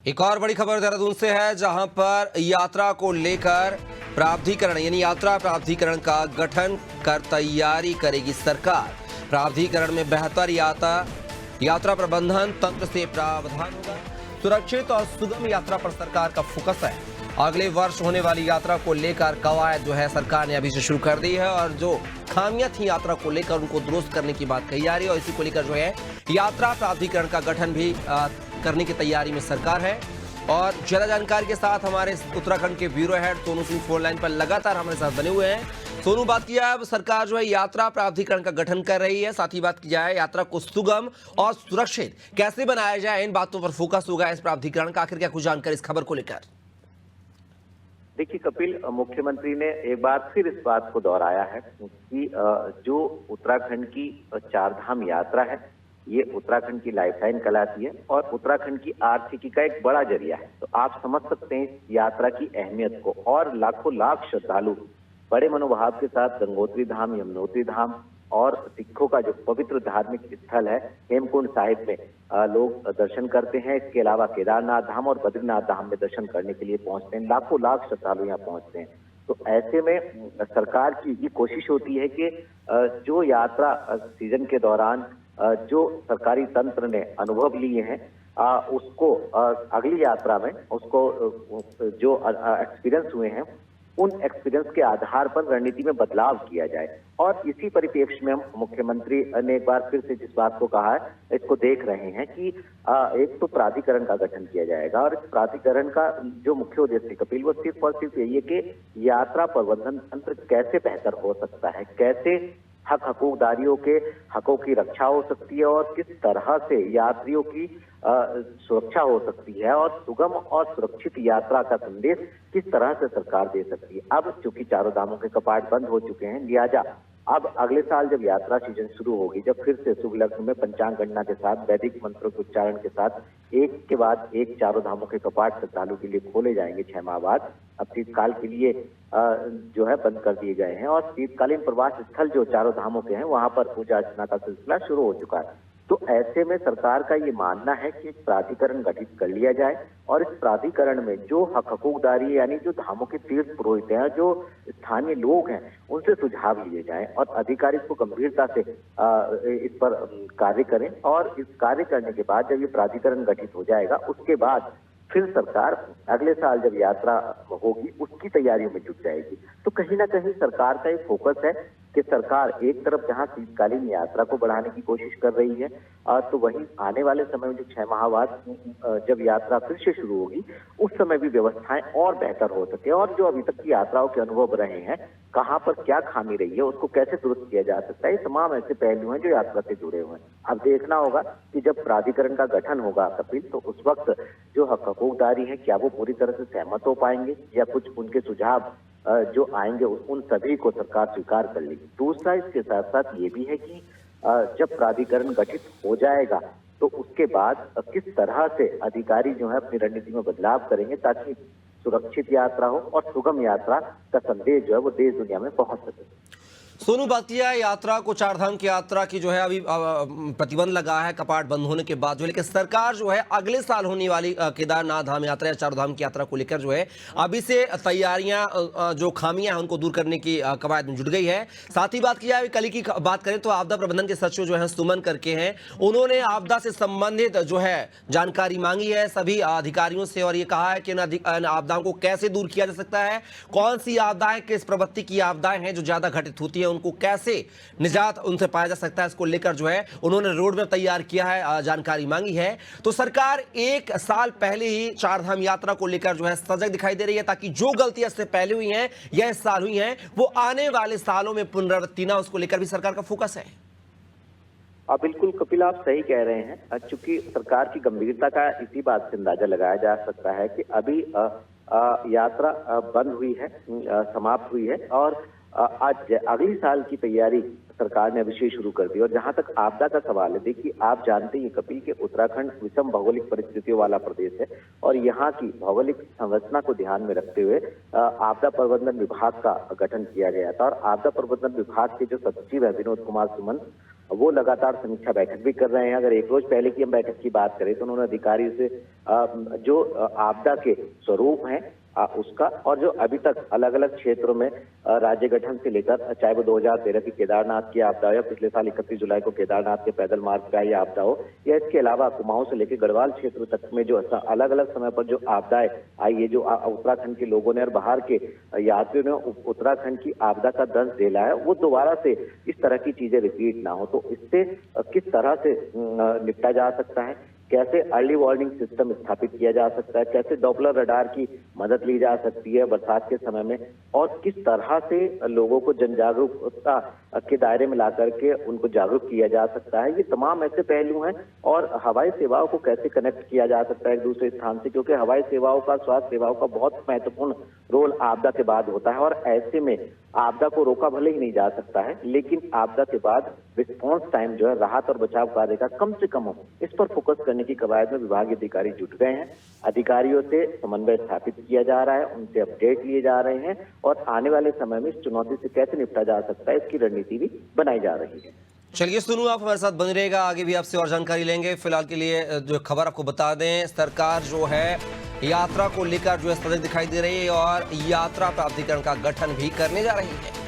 एक और बड़ी खबर देहरादून से है, जहां पर यात्रा को लेकर प्राधिकरण यानी यात्रा प्राधिकरण का गठन कर तैयारी करेगी सरकार। प्राधिकरण में बेहतर यात्रा प्रबंधन तंत्र से प्रावधान होगा। सुरक्षित और सुगम यात्रा पर सरकार का फोकस है। अगले वर्ष होने वाली यात्रा को लेकर कवायद जो है सरकार ने अभी से शुरू कर दी है, और जो खामियां थी यात्रा को लेकर उनको दुरुस्त करने की बात कही जा रही है, और इसी को लेकर जो है यात्रा प्राधिकरण का गठन भी करने की तैयारी में सरकार है। और ज्यादा जानकारी के साथ हमारे उत्तराखंड के bureau head Sonu Singh phone line पर लगातार हमारे साथ बने हुए हैं। सोनू, बात किया अब सरकार जो है यात्रा प्राधिकरण का गठन कर रही है, साथ ही बात की जाए यात्रा को सुगम और सुरक्षित कैसे बनाया जाए, इन बातों पर फोकस होगा इस प्राधिकरण का। आखिर क्या कुछ जानकारी इस खबर को लेकर? देखिए कपिल, मुख्यमंत्री ने एक बार फिर इस बात को दोहराया है कि जो उत्तराखंड की चारधाम यात्रा है, ये उत्तराखंड की लाइफलाइन कहलाती है और उत्तराखंड की आर्थिकी का एक बड़ा जरिया है। तो आप समझ सकते हैं इस यात्रा की अहमियत को। और लाखों लाख श्रद्धालु बड़े मनोभाव के साथ गंगोत्री धाम, यमुनोत्री धाम और सिखों का जो पवित्र धार्मिक स्थल है हेमकुंड साहिब में लोग दर्शन करते हैं। इसके अलावा केदारनाथ धाम और बद्रीनाथ धाम में दर्शन करने के लिए पहुंचते हैं। लाखों लाख श्रद्धालु यहाँ पहुंचते हैं। तो ऐसे में सरकार की ये कोशिश होती है कि जो यात्रा सीजन के दौरान जो सरकारी तंत्र ने अनुभव लिए हैं उसको अगली यात्रा में उसको जो एक्सपीरियंस हुए हैं उन एक्सपीरियंस के आधार पर रणनीति में बदलाव किया जाए। और इसी परिप्रेक्ष्य में हम मुख्यमंत्री ने एक बार फिर से जिस बात को कहा है, इसको देख रहे हैं कि एक तो प्राधिकरण का गठन किया जाएगा। और इस प्राधिकरण का जो मुख्य उद्देश्य कपिल, वो सिर्फ और सिर्फ यही है कि यात्रा प्रबंधन तंत्र कैसे बेहतर हो सकता है, कैसे हकूकदारियों के हकों की रक्षा हो सकती है और किस तरह से यात्रियों की सुरक्षा हो सकती है और सुगम और सुरक्षित यात्रा का संदेश किस तरह से सरकार दे सकती है। अब चूंकि चारों धामों के कपाट बंद हो चुके हैं, लिहाजा अब अगले साल जब यात्रा सीजन शुरू होगी, जब फिर से शुभ लग्न में पंचांग गणना के साथ वैदिक मंत्रों के उच्चारण के साथ एक के बाद एक चारों धामों के कपाट श्रद्धालु के लिए खोले जाएंगे 6 माह बाद। अब शीतकाल के लिए जो है बंद कर दिए गए हैं और शीतकालीन प्रवास स्थल जो चारों धामों के हैं वहां पर पूजा अर्चना का सिलसिला शुरू हो चुका है। तो ऐसे में सरकार का ये मानना है कि एक प्राधिकरण गठित कर लिया जाए और इस प्राधिकरण में जो हकूकदारी यानी जो धामों के तीर्थ पुरोहित हैं, जो स्थानीय लोग हैं, उनसे सुझाव लिए जाएं और अधिकारी को गंभीरता से इस पर कार्य करें। और इस कार्य करने के बाद जब ये प्राधिकरण गठित हो जाएगा, उसके बाद फिर सरकार अगले साल जब यात्रा होगी उसकी तैयारियों में जुट जाएगी। तो कहीं ना कहीं सरकार का एक फोकस है कि सरकार एक तरफ जहां शीतकालीन यात्रा को बढ़ाने की कोशिश कर रही है, तो वहीं आने वाले समय में जो 6 माह बाद जब यात्रा फिर से शुरू होगी उस समय भी व्यवस्थाएं और बेहतर हो सके और जो अभी तक की यात्राओं के अनुभव रहे हैं, कहां पर क्या खामी रही है, उसको कैसे दुरुस्त किया जा सकता है। ये तमाम ऐसे पहलू हैं जो यात्रा से जुड़े हुए हैं। अब देखना होगा कि जब प्राधिकरण का गठन होगा कपिल, तो उस वक्त जो हकूकदारी है क्या वो पूरी तरह से सहमत हो पाएंगे या कुछ उनके सुझाव जो आएंगे उन सभी को सरकार स्वीकार कर लेगी। दूसरा इसके साथ साथ ये भी है कि जब प्राधिकरण गठित हो जाएगा तो उसके बाद किस तरह से अधिकारी जो है अपनी रणनीति में बदलाव करेंगे ताकि सुरक्षित यात्रा हो और सुगम यात्रा का संदेश जो है वो देश दुनिया में पहुंच सके। सोनू, बात किया है यात्रा को, चारधाम की यात्रा की जो है अभी प्रतिबंध लगा है कपाट बंद होने के बाद जो, लेकिन सरकार जो है अगले साल होने वाली केदारनाथ धाम यात्रा या चारधाम की यात्रा को लेकर जो है अभी से तैयारियां जो खामियां हैं उनको दूर करने की कवायद में जुट गई है। साथ ही बात किया है, कल की बात करें तो आपदा प्रबंधन के सचिव जो है सुमन करके हैं, उन्होंने आपदा से संबंधित जो है जानकारी मांगी है सभी अधिकारियों से और ये कहा है कि इन आपदाओं को कैसे दूर किया जा सकता है, कौन सी आपदाएं किस प्रवृत्ति की आपदाएं हैं जो ज्यादा घटित होती है, उनको कैसे निजात उनसे पाया जा सकता है, इसको लेकर जो है उन्होंने रोड मैप तैयार किया है, जानकारी मांगी है। तो सरकार 1 साल पहले ही चारधाम यात्रा को लेकर जो है सजग दिखाई दे रही है ताकि जो गलतियां इससे पहले हुई हैं या इस साल हुई हैं वो आने वाले सालों में पुनरावृत्ति ना, उसको लेकर भी सरकार का फोकस है। बिल्कुल कपिल, आप सही कह रहे हैं। चूंकि सरकार की गंभीरता का इसी बात से अंदाजा लगाया जा सकता है कि अभी यात्रा बंद हुई है, समाप्त हुई है और आज अगली साल की तैयारी सरकार ने अभी से शुरू कर दी। और जहां तक आपदा का सवाल है, देखिए आप जानते हैं कपिल के उत्तराखंड विषम भौगोलिक परिस्थितियों वाला प्रदेश है और यहाँ की भौगोलिक संरचना को ध्यान में रखते हुए आपदा प्रबंधन विभाग का गठन किया गया था। और आपदा प्रबंधन विभाग के जो सचिव है विनोद कुमार सुमन, वो लगातार समीक्षा बैठक भी कर रहे हैं। अगर एक रोज पहले की हम बैठक की बात करें तो उन्होंने अधिकारियों से जो आपदा के स्वरूप हैं उसका, और जो अभी तक अलग अलग क्षेत्रों में राज्य गठन से लेकर, चाहे वो 2013 की केदारनाथ की आपदा हो या पिछले साल 31 जुलाई को केदारनाथ के पैदल मार्ग का ये आपदा हो, या इसके अलावा कुमाऊं से लेकर गढ़वाल क्षेत्र तक में जो अलग अलग समय पर जो आपदाएं आई है, जो उत्तराखंड के लोगों ने और बाहर के यात्रियों ने उत्तराखंड की आपदा का दर्द झेला है, वो दोबारा से इस तरह की चीजें रिपीट ना हो। तो इससे किस तरह से निपटा जा सकता है, कैसे अर्ली वार्निंग सिस्टम स्थापित किया जा सकता है, कैसे डॉपलर रडार की मदद ली जा सकती है बरसात के समय में, और किस तरह से लोगों को जन जागरूकता के दायरे में ला करके उनको जागरूक किया जा सकता है, ये तमाम ऐसे पहलू हैं। और हवाई सेवाओं को कैसे कनेक्ट किया जा सकता है एक दूसरे स्थान से, क्योंकि हवाई सेवाओं का, स्वास्थ्य सेवाओं का बहुत महत्वपूर्ण रोल आपदा के बाद होता है। और ऐसे में आपदा को रोका भले ही नहीं जा सकता है, लेकिन आपदा के बाद रिस्पॉन्स टाइम जो है राहत और बचाव कार्य का कम से कम हो, इस पर फोकस करने की कवायद में विभागीय अधिकारी जुट गए हैं। अधिकारियों से समन्वय स्थापित किया जा रहा है, उनसे अपडेट लिए जा रहे हैं, और आने वाले समय में इस चुनौती से कैसे निपटा जा सकता है इसकी रणनीति भी बनाई जा रही है। चलिए सुनू, आप हमारे साथ बने रहेगा, आगे भी आपसे और जानकारी लेंगे। फिलहाल के लिए जो खबर आपको बता दें, सरकार जो है यात्रा को लेकर जो है सजग दिखाई दे रही है और यात्रा प्राधिकरण का गठन भी करने जा रही है।